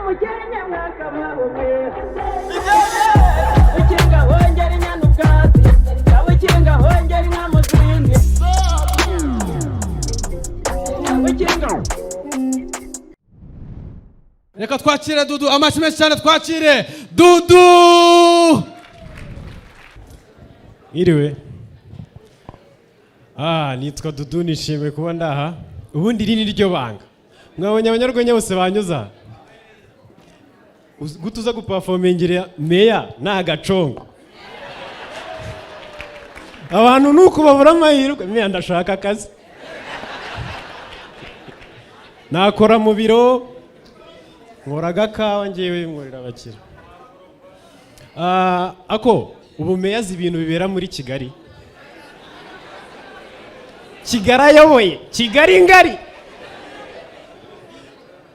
mukenya mwaka mwabume ukinga hongera inyana ubwatsi ukinga hongera inka muzindi ukinga. Reka twakire Dudu, amashyi menshi cyane twakire Dudu. Iriwe. Nitwa Dudu, nishimiye kuba ndaha. Ubundi iri ni ryo banga. Mwabonye abanyarwenya bose banyuza. Gutuza guperformingira meya na gacongo. Abantu nuko babura amahirwe, meya ndashaka akazi. Nakora mu biro, nkoraga kawa ngewe nkorera abakira. Ako ubu meya azi ibintu bibera muri Kigali. Kigali ayoboye, Kigali ngari.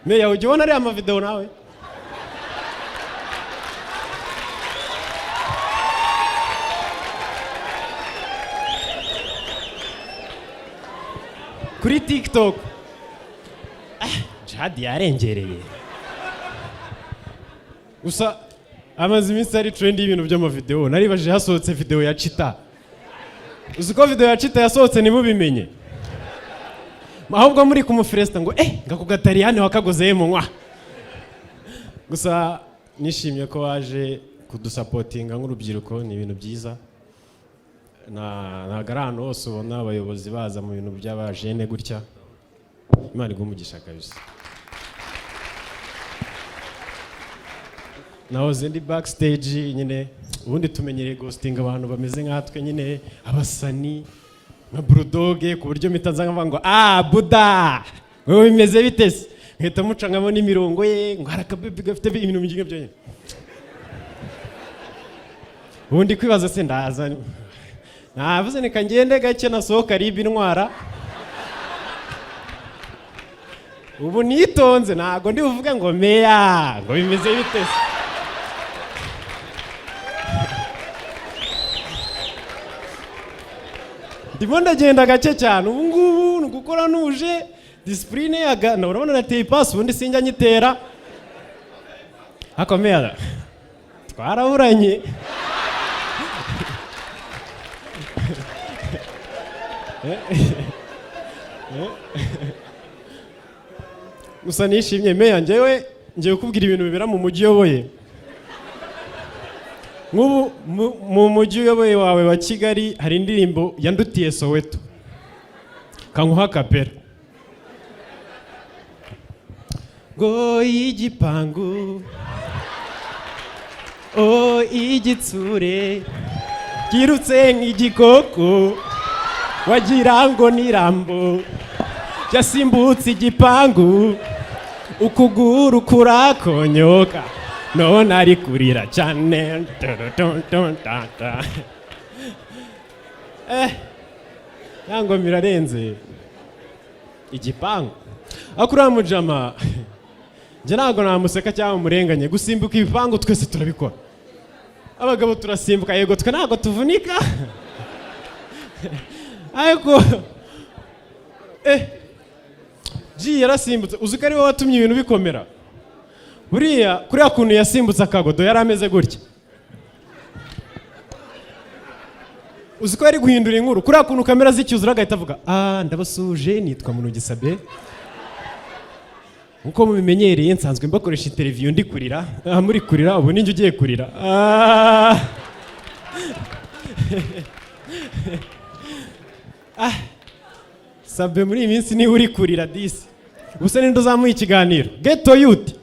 Meya ujya ubona ariya amavideo nawe? Kuri TikTok. Jihad yarengereye. Gusa amaze iminsi ari trend y'ibintu by'amavideo. Naribaje hasohotse video ya Chita. Uziko video ya Chita yasohotse nimubimenye. Ahubwo muri kumufresta ngo ngakugatariyane wakagoze munwa. Gusa nishimye ko waje kudusupportinga nk'urubyiruko, ni ibintu byiza. Na garano hose ubona abayobozi baza mu bintu by'abajene gutya. Imana igumugisha kabisa. Nahoze ndi backstage nyine, ubundi tumenyereye ghosting abantu bameze nkatwe nyine, abasani nka Bulldog, ku buryo mitanza nkavuga ngo Buda wowe bimeze bitese, nkahita mucangamo n'imirongo ye ngo harakabibi gafite ibintu byinshi byo. Ubundi kwibaza se ndaza navuze nika ngende gake nasohoka ribi intwara. Ubu nitonze ntago ndi buvuge ngo meya ngo bimeze bitese. Ndimo ndagenda gake cyane, ubu ngubu nugukora nuje discipline yaga na urabona nateye pass ubundi sinjya nyitera. Akomera twaraburanye. Gusa nishimye meya, ngiye kubwira ibintu bibera mu mujyi uyoboye. Nk'ubu mu mujyi uyoboye wawe wa Kigali hari indirimbo yandutiye Soweto. Kanguha kapera. Ngo igipangu igitsure girutse nk'igikoko wagira ngo ni Rambo yasimbutse igipangu ukuguru kurakonyoka none ari kurira cyane. Yango mirarenze igipangu akura mujama. Je ntago namuseka cyangwa umurenganye, gusimbuka ibipangu twese turabikora. Abagabo turasimbuka, yego twe ntago tuvunika. Ariko Ji yarasimbutse, uziko ari wowe watumye ibintu bikomera. Buriya kuriya kuntu yasimbutse akagodo yari ameze gutya. Uziko yari guhindura inkuru, kuriya kuntu kamera zicyuzura agahita avuga ndabasuje nitwa Munugisabe. Uko mubimenyereye nsanzwe mbakoresha interview ndi kurira. Muri kurira ubu ninjye ugiye kurira. Sabe muri iyi minsi niba uri kurira disi. Ubuse nindo zamuye ikiganiro. Ghetto youth.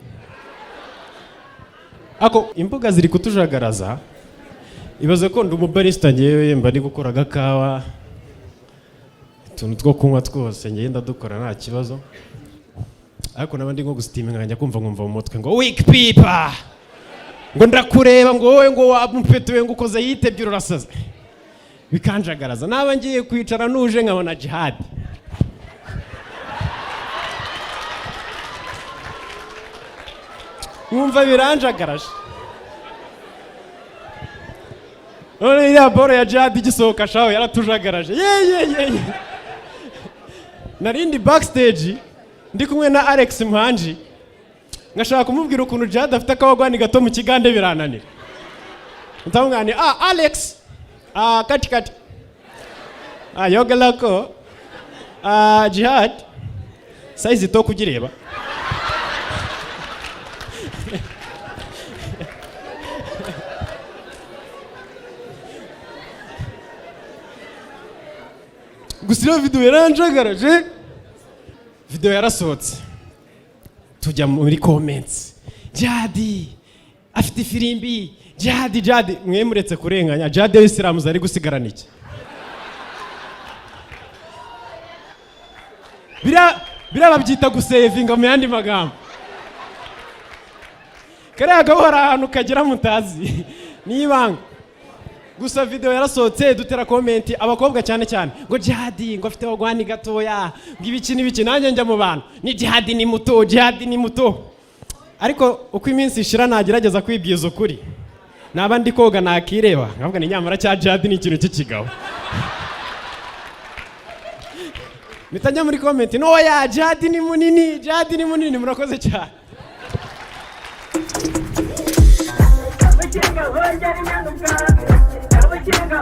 Ako imbuga ziri kutujagaraza. Ibaze ko ndi umubarista ngewe mba ndi gukora agakawa. Tuntu two kunywa twose ngenda dukora nta kibazo. Ariko nabandi ngo gusteaminga njya kumva mu mutwe ngo weak people. Ngo ndakureba ngo wowe ngo wampetuwe ngo ukoze yitebye urasaza. Bikanjagaraza naba ngiye kwicara nuje nkabona Jihad. Mwumva biranjagaraje. None iriya boro ya Jihad igisohoka shaho yaratujagaraje. Ye. Narindi backstage ndi kumwe na Alex Mhanji. ngashaka kumubwira ukuntu Jihad afite akabagwani gato mu kigande birananira. Ntamwani Alex kati yoga lako Jihad size to kugireba. Gusira video yaranjagaraje. Video yarasohotse. Tujya muri comments. Jihad afite firimbi. Jihad mwemuretse kurenganya. Jihad w'Isilamu zari gusigarana iki? Bira babyita gusevinga mu yandi magambo. Kare agahora ahantu kagira mutazi. Nibanga. Gusa video yarasohotse dutera comment abakobwa cyane ngo Jihad ngo afite abagwani gatoya ngibiki nanjye njya mu bantu ni Jihad ni muto ariko uko iminsi ishira nagerageza kwibyiza ukuri naba ndi koga nakireba nkavuga ni nyamara cya Jihad ni ikintu cy'ikigabo mitanya muri comment no ya Jihad ni munini murakoze cyane Chinga,